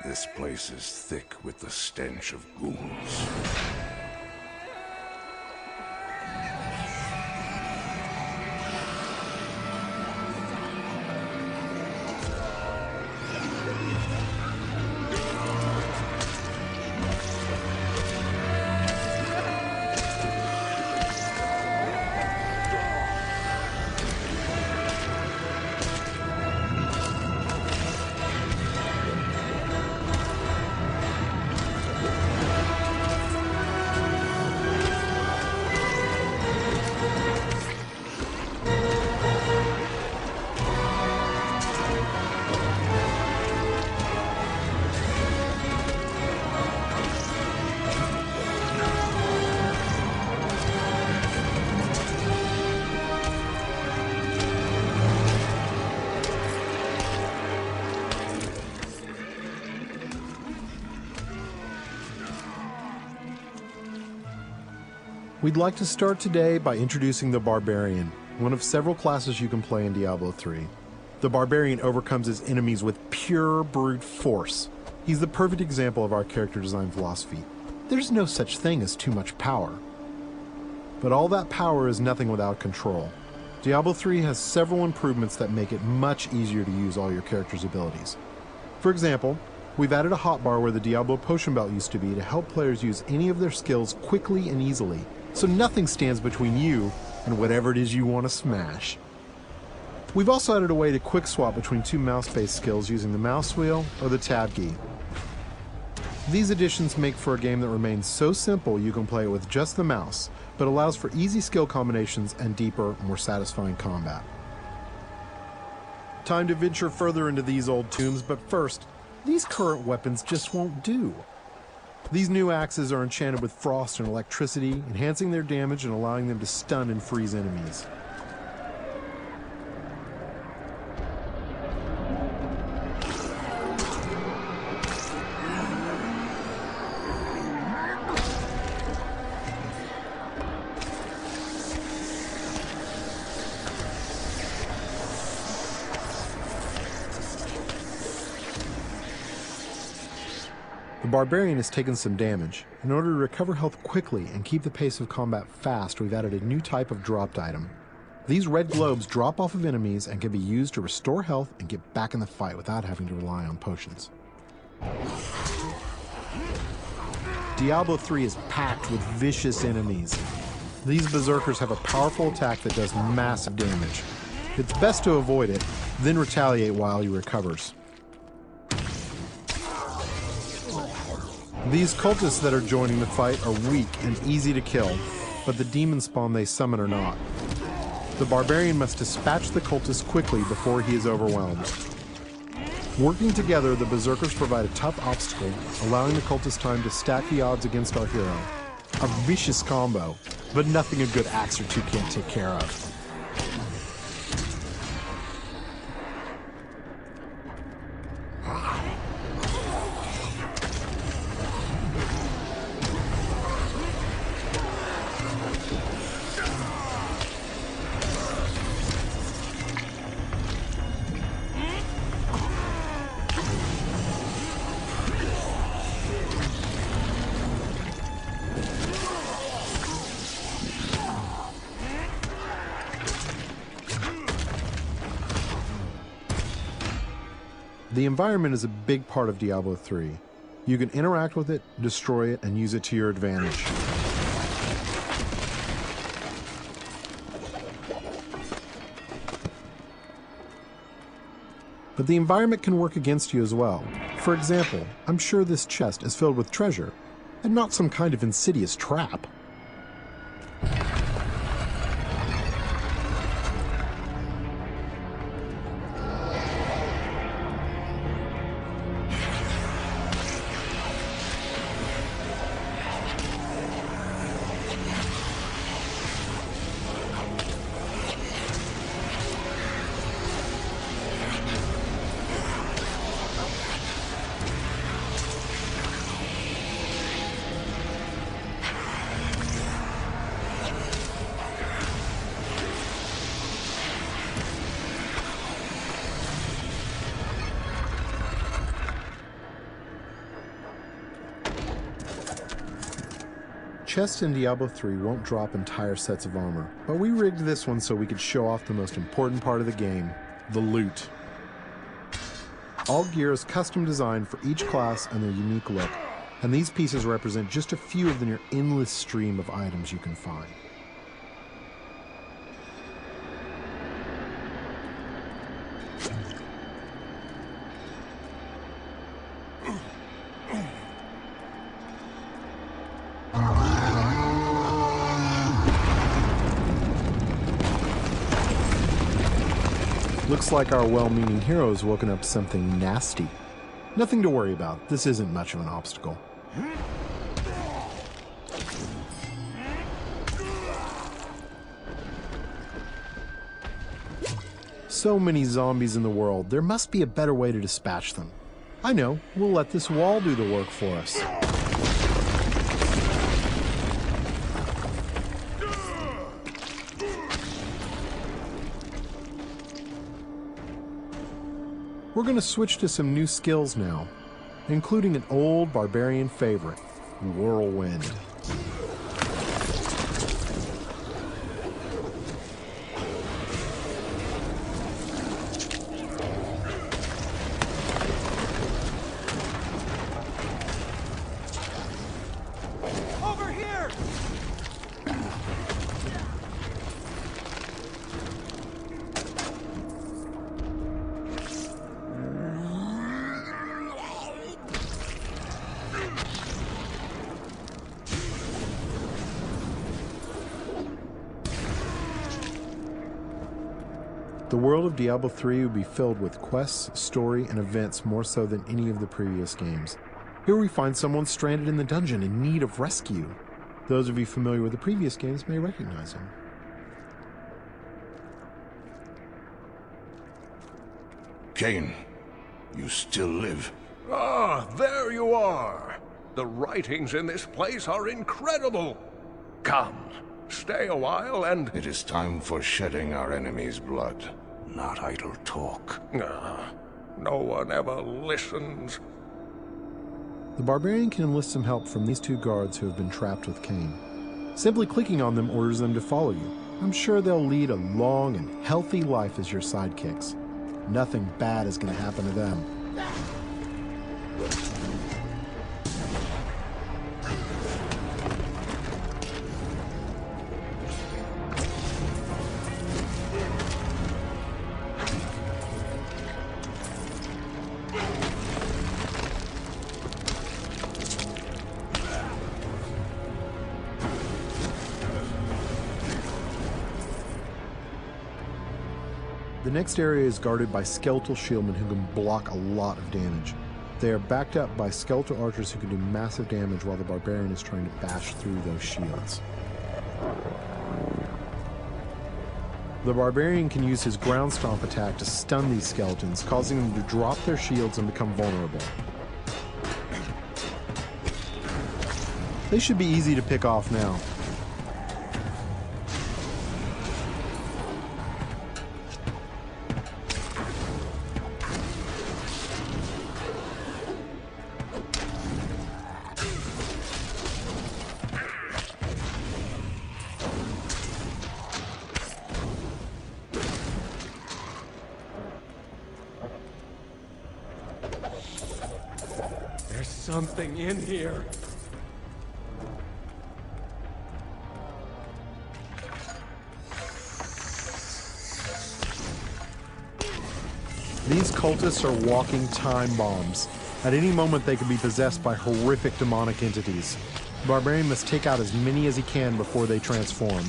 This place is thick with the stench of ghouls. We'd like to start today by introducing the Barbarian, one of several classes you can play in Diablo 3. The Barbarian overcomes his enemies with pure brute force. He's the perfect example of our character design philosophy. There's no such thing as too much power. But all that power is nothing without control. Diablo 3 has several improvements that make it much easier to use all your character's abilities. For example, we've added a hotbar where the Diablo potion belt used to be to help players use any of their skills quickly and easily, so nothing stands between you and whatever it is you want to smash. We've also added a way to quick swap between two mouse-based skills using the mouse wheel or the tab key. These additions make for a game that remains so simple you can play it with just the mouse, but allows for easy skill combinations and deeper, more satisfying combat. Time to venture further into these old tombs, but first, these current weapons just won't do. These new axes are enchanted with frost and electricity, enhancing their damage and allowing them to stun and freeze enemies. The Barbarian has taken some damage. In order to recover health quickly and keep the pace of combat fast, we've added a new type of dropped item. These red globes drop off of enemies and can be used to restore health and get back in the fight without having to rely on potions. Diablo 3 is packed with vicious enemies. These berserkers have a powerful attack that does massive damage. It's best to avoid it, then retaliate while he recovers. These cultists that are joining the fight are weak and easy to kill, but the demon spawn they summon are not. The Barbarian must dispatch the cultists quickly before he is overwhelmed. Working together, the berserkers provide a tough obstacle, allowing the cultists time to stack the odds against our hero. A vicious combo, but nothing a good axe or two can't take care of. The environment is a big part of Diablo 3. You can interact with it, destroy it, and use it to your advantage. But the environment can work against you as well. For example, I'm sure this chest is filled with treasure, and not some kind of insidious trap. chests in Diablo 3 won't drop entire sets of armor, but we rigged this one so we could show off the most important part of the game, the loot. All gear is custom designed for each class and their unique look, and these pieces represent just a few of the near endless stream of items you can find. Looks like our well-meaning hero has woken up something nasty. Nothing to worry about. This isn't much of an obstacle. So many zombies in the world. There must be a better way to dispatch them. I know. We'll let this wall do the work for us. We're going to switch to some new skills now, including an old barbarian favorite, Whirlwind. Over here! The world of Diablo 3 would be filled with quests, story, and events more so than any of the previous games. Here we find someone stranded in the dungeon in need of rescue. Those of you familiar with the previous games may recognize him. Cain, you still live. Ah, there you are. The writings in this place are incredible. Come, stay a while and... It is time for shedding our enemy's blood, not idle talk. No one ever listens. The barbarian can enlist some help from these two guards who have been trapped with Cain. Simply clicking on them orders them to follow you. I'm sure they'll lead a long and healthy life as your sidekicks. Nothing bad is going to happen to them. The next area is guarded by skeletal shieldmen who can block a lot of damage. They are backed up by skeletal archers who can do massive damage while the barbarian is trying to bash through those shields. The barbarian can use his ground stomp attack to stun these skeletons, causing them to drop their shields and become vulnerable. They should be easy to pick off now. There's something in here. These cultists are walking time bombs. At any moment they could be possessed by horrific demonic entities. The barbarian must take out as many as he can before they transform.